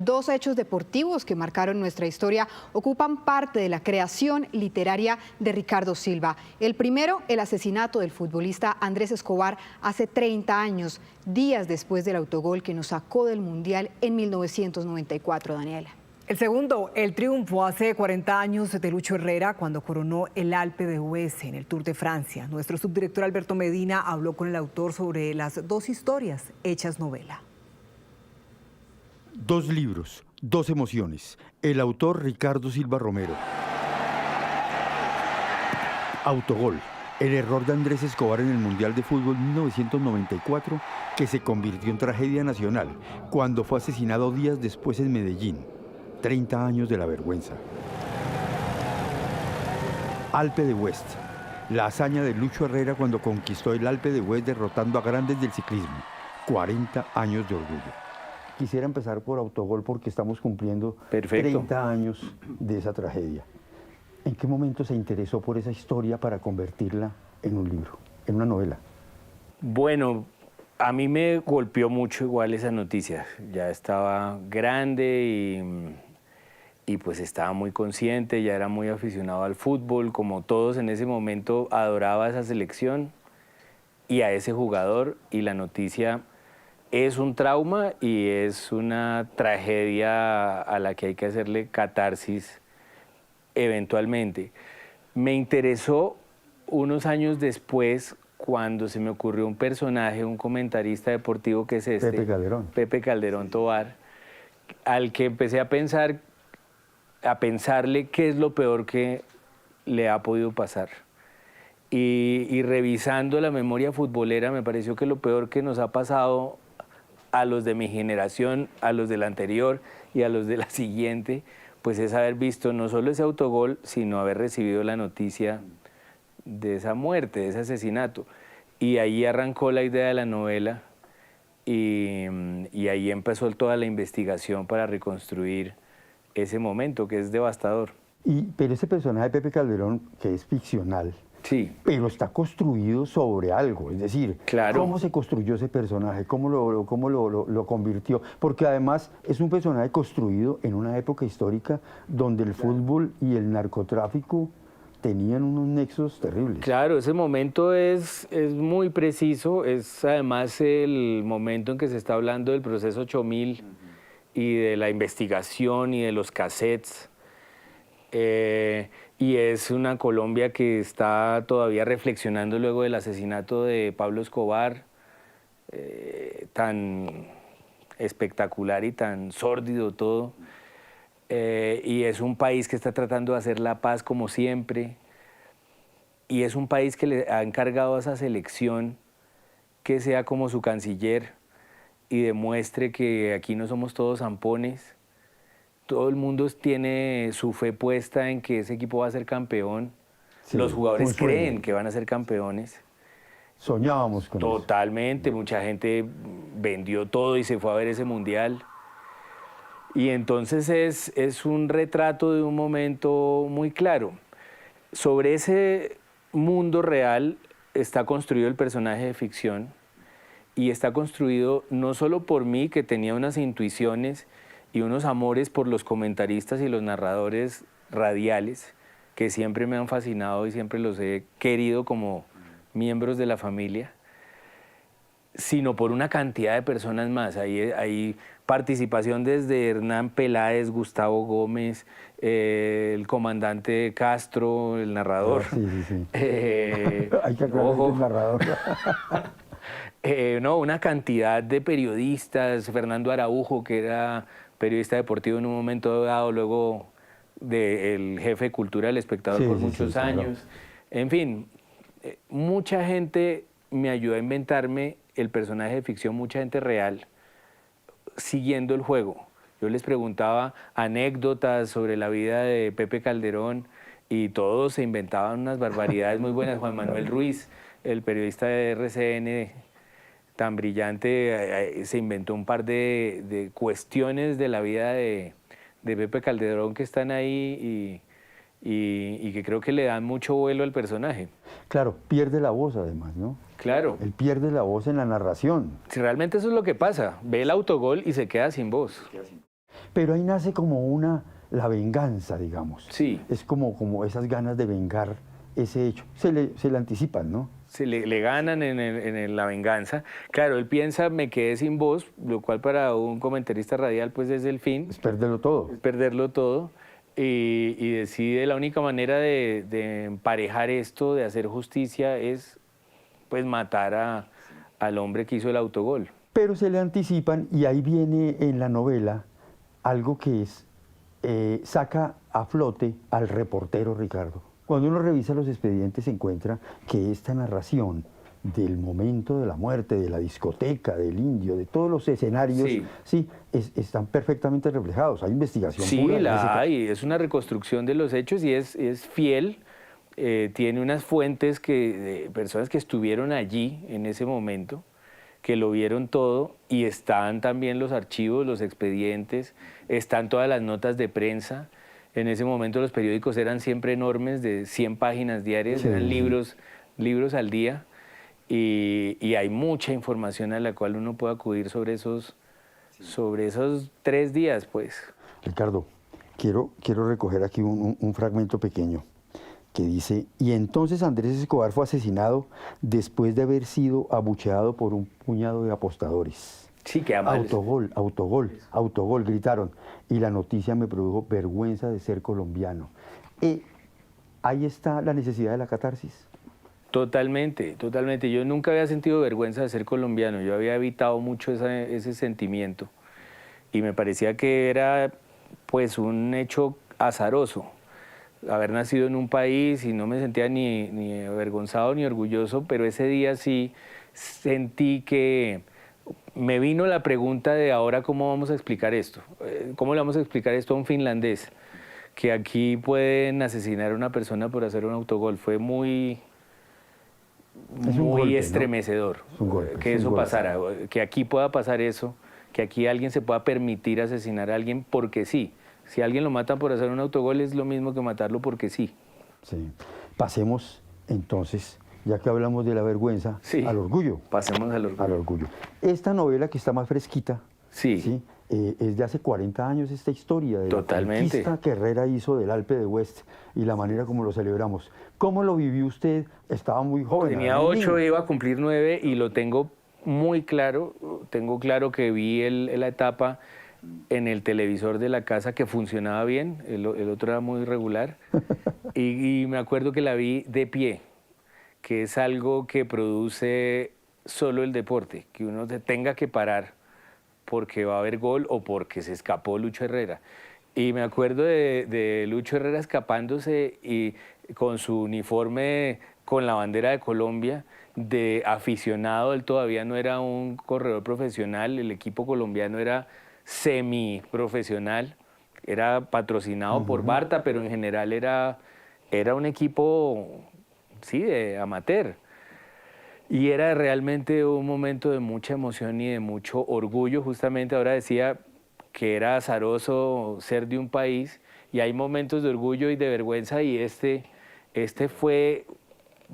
Dos hechos deportivos que marcaron nuestra historia ocupan parte de la creación literaria de Ricardo Silva. El primero, el asesinato del futbolista Andrés Escobar hace 30 años, días después del autogol que nos sacó del Mundial en 1994, Daniela. El segundo, el triunfo hace 40 años de Lucho Herrera cuando coronó el Alpe d'Huez en el Tour de Francia. Nuestro subdirector Alberto Medina habló con el autor sobre las dos historias hechas novela. Dos libros, dos emociones. El autor Ricardo Silva Romero. Autogol, el error de Andrés Escobar en el Mundial de Fútbol 1994 que se convirtió en tragedia nacional cuando fue asesinado días después en Medellín. 30 años de la vergüenza. Alpe d'Huez, la hazaña de Lucho Herrera cuando conquistó el Alpe d'Huez derrotando a grandes del ciclismo. 40 años de orgullo. Quisiera empezar por Autogol porque estamos cumpliendo 30 años de esa tragedia. ¿En qué momento se interesó por esa historia para convertirla en un libro, en una novela? Bueno, a mí me golpeó mucho igual esa noticia. Ya estaba grande y pues estaba muy consciente, ya era muy aficionado al fútbol. Como todos en ese momento adoraba esa selección y a ese jugador, y la noticia es un trauma y es una tragedia a la que hay que hacerle catarsis eventualmente. Me interesó unos años después cuando se me ocurrió un personaje, un comentarista deportivo que es Pepe Calderón Tovar, al que empecé a pensarle qué es lo peor que le ha podido pasar. Y revisando la memoria futbolera me pareció que lo peor que nos ha pasado a los de mi generación, a los de la anterior y a los de la siguiente, pues es haber visto no solo ese autogol, sino haber recibido la noticia de esa muerte, de ese asesinato. Y ahí arrancó la idea de la novela y ahí empezó toda la investigación para reconstruir ese momento que es devastador. Pero ese personaje de Pepe Calderón, que es ficcional, sí, pero está construido sobre algo, es decir, claro. ¿Cómo se construyó ese personaje? ¿Cómo lo convirtió? Porque además es un personaje construido en una época histórica donde el fútbol y el narcotráfico tenían unos nexos terribles. Claro, ese momento es muy preciso, es además el momento en que se está hablando del proceso 8000 y de la investigación y de los cassettes. Y es una Colombia que está todavía reflexionando luego del asesinato de Pablo Escobar, tan espectacular y tan sórdido todo. Y es un país que está tratando de hacer la paz como siempre. Y es un país que le ha encargado a esa selección que sea como su canciller y demuestre que aquí no somos todos zampones. Todo el mundo tiene su fe puesta en que ese equipo va a ser campeón. Sí, los jugadores creen que van a ser campeones. Soñábamos con eso. Totalmente, mucha gente vendió todo y se fue a ver ese mundial. Y entonces es un retrato de un momento muy claro. Sobre ese mundo real está construido el personaje de ficción y está construido no solo por mí, que tenía unas intuiciones y unos amores por los comentaristas y los narradores radiales que siempre me han fascinado y siempre los he querido como miembros de la familia, sino por una cantidad de personas más. Hay participación desde Hernán Peláez, Gustavo Gómez, el comandante Castro, el narrador. Sí. Hay que aclarar el narrador. No, una cantidad de periodistas, Fernando Araujo, que era periodista deportivo en un momento dado, luego del jefe de cultura del Espectador por muchos años. Claro. En fin, mucha gente me ayudó a inventarme el personaje de ficción, mucha gente real, siguiendo el juego. Yo les preguntaba anécdotas sobre la vida de Pepe Calderón y todos se inventaban unas barbaridades muy buenas. Juan Manuel Ruiz, el periodista de RCN, tan brillante, se inventó un par de cuestiones de la vida de Pepe Calderón que están ahí y que creo que le dan mucho vuelo al personaje. Claro, pierde la voz además, ¿no? Claro. Él pierde la voz en la narración. Si realmente eso es lo que pasa, ve el autogol y se queda sin voz. Pero ahí nace como la venganza, digamos. Sí. Es como esas ganas de vengar ese hecho. Se le anticipan, ¿no? Se le ganan en la venganza. Claro, él piensa, me quedé sin voz, lo cual para un comentarista radial pues es el fin. Es perderlo todo. Es perderlo todo. Y decide la única manera de emparejar esto, de hacer justicia, es pues matar al hombre que hizo el autogol. Pero se le anticipan y ahí viene en la novela algo que saca a flote al reportero Ricardo. Cuando uno revisa los expedientes se encuentra que esta narración del momento de la muerte, de la discoteca, del indio, de todos los escenarios, están perfectamente reflejados. Hay investigación pura. Sí, la hay. Es una reconstrucción de los hechos y es fiel. Tiene unas fuentes de personas que estuvieron allí en ese momento, que lo vieron todo, y están también los archivos, los expedientes, están todas las notas de prensa. En ese momento los periódicos eran siempre enormes, de 100 páginas diarias, eran libros al día, y hay mucha información a la cual uno puede acudir sobre esos 3 días, pues. Ricardo, quiero recoger aquí un fragmento pequeño que dice: y entonces Andrés Escobar fue asesinado después de haber sido abucheado por un puñado de apostadores. Sí, que mal. Autogol, autogol, autogol, gritaron. Y la noticia me produjo vergüenza de ser colombiano. Ahí está la necesidad de la catarsis. Totalmente, totalmente. Yo nunca había sentido vergüenza de ser colombiano. Yo había evitado mucho ese sentimiento. Y me parecía que era pues un hecho azaroso. Haber nacido en un país y no me sentía ni avergonzado ni orgulloso, pero ese día sí sentí que me vino la pregunta de ahora cómo vamos a explicar esto. ¿Cómo le vamos a explicar esto a un finlandés? Que aquí pueden asesinar a una persona por hacer un autogol. Fue muy golpe, estremecedor, ¿no? Es un golpe, que eso pasara, que aquí pueda pasar eso, que aquí alguien se pueda permitir asesinar a alguien porque sí. Si alguien lo mata por hacer un autogol es lo mismo que matarlo porque sí. Sí. Pasemos entonces, ya que hablamos de la vergüenza, al orgullo. Pasemos al orgullo. Esta novela que está más fresquita, sí. Es de hace 40 años esta historia de la conquista que Herrera hizo del Alpe de West y la manera como lo celebramos. ¿Cómo lo vivió usted? Estaba muy joven. Tenía 8, iba a cumplir 9 y lo tengo muy claro. Tengo claro que vi la etapa en el televisor de la casa que funcionaba bien, el otro era muy irregular, y me acuerdo que la vi de pie, que es algo que produce solo el deporte, que uno se tenga que parar porque va a haber gol o porque se escapó Lucho Herrera. Y me acuerdo de Lucho Herrera escapándose y con su uniforme con la bandera de Colombia, de aficionado. Él todavía no era un corredor profesional, el equipo colombiano era semiprofesional, era patrocinado por Barta, pero en general era un equipo, sí, de amateur. Y era realmente un momento de mucha emoción y de mucho orgullo. Justamente ahora decía que era azaroso ser de un país y hay momentos de orgullo y de vergüenza, y este fue,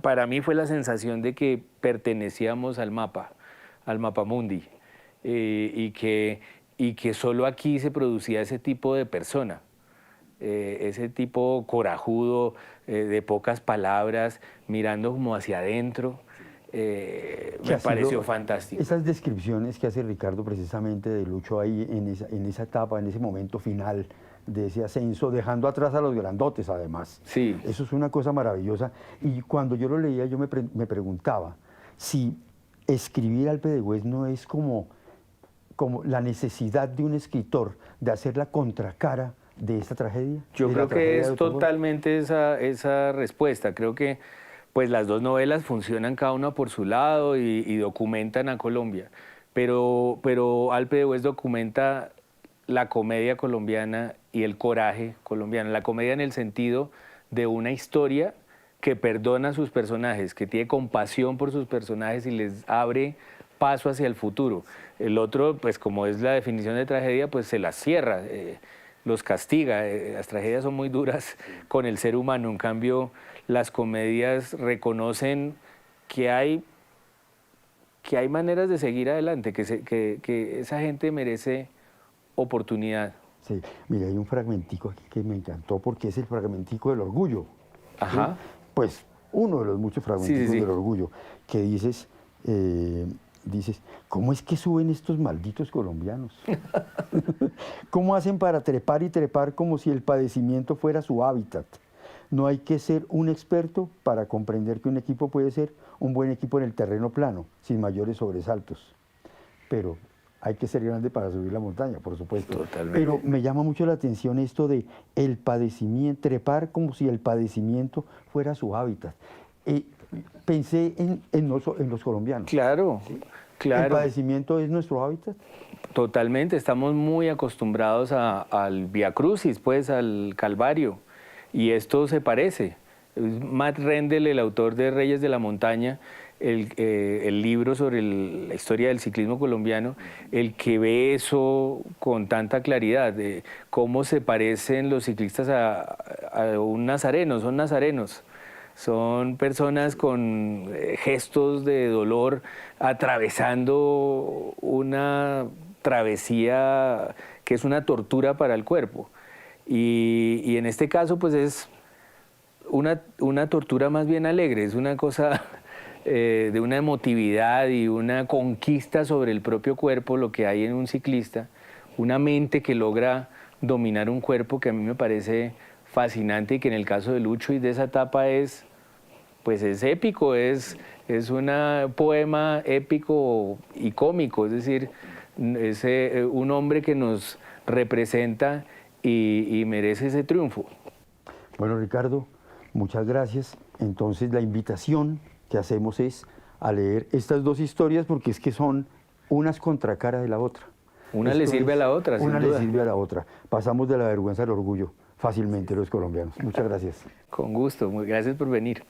para mí fue la sensación de que pertenecíamos al mapamundi, y que solo aquí se producía ese tipo de persona, ese tipo corajudo, de pocas palabras, mirando como hacia adentro. Me pareció fantástico. Esas descripciones que hace Ricardo precisamente de Lucho ahí en esa etapa, en ese momento final de ese ascenso, dejando atrás a los grandotes además. Sí. Eso es una cosa maravillosa. Y cuando yo lo leía yo me preguntaba si escribir Alpe de West no es como la necesidad de un escritor de hacer la contracara de esta tragedia. Yo creo que es totalmente esa respuesta. Creo que pues las dos novelas funcionan cada una por su lado y documentan a Colombia, pero Alpe de West documenta la comedia colombiana y el coraje colombiano. La comedia en el sentido de una historia que perdona a sus personajes, que tiene compasión por sus personajes y les abre paso hacia el futuro. El otro, pues como es la definición de tragedia, pues se las cierra, los castiga. Las tragedias son muy duras con el ser humano, en cambio las comedias reconocen que hay maneras de seguir adelante, que esa gente merece oportunidad, Sí, mire, hay un fragmentico aquí que me encantó porque es el fragmentico del orgullo. Ajá. ¿Sí? Pues uno de los muchos fragmenticos Sí. del orgullo, que dices, ¿cómo es que suben estos malditos colombianos? ¿Cómo hacen para trepar y trepar como si el padecimiento fuera su hábitat? No hay que ser un experto para comprender que un equipo puede ser un buen equipo en el terreno plano, sin mayores sobresaltos. Pero hay que ser grande para subir la montaña, por supuesto. Totalmente. Pero me llama mucho la atención esto de el padecimiento, trepar como si el padecimiento fuera su hábitat. Pensé en los colombianos. Claro, ¿El claro. padecimiento es nuestro hábitat? Totalmente, estamos muy acostumbrados al Vía Crucis, pues al Calvario, y esto se parece. Matt Rendel, el autor de Reyes de la Montaña, el libro sobre la historia del ciclismo colombiano, el que ve eso con tanta claridad, de cómo se parecen los ciclistas a un nazareno, son nazarenos. Son personas con gestos de dolor atravesando una travesía que es una tortura para el cuerpo. Y en este caso, pues es una tortura más bien alegre, es una cosa de una emotividad y una conquista sobre el propio cuerpo, lo que hay en un ciclista, una mente que logra dominar un cuerpo que a mí me parece fascinante y que en el caso de Lucho y de esa etapa es épico, es un poema épico y cómico, es decir, es un hombre que nos representa y merece ese triunfo. Bueno, Ricardo, muchas gracias. Entonces la invitación que hacemos es a leer estas dos historias porque es que son unas contracaras de la otra. Una le sirve a la otra, sin Una duda. le sirve a la otra. Pasamos de la vergüenza al orgullo fácilmente los colombianos. Muchas gracias. Con gusto, gracias por venir.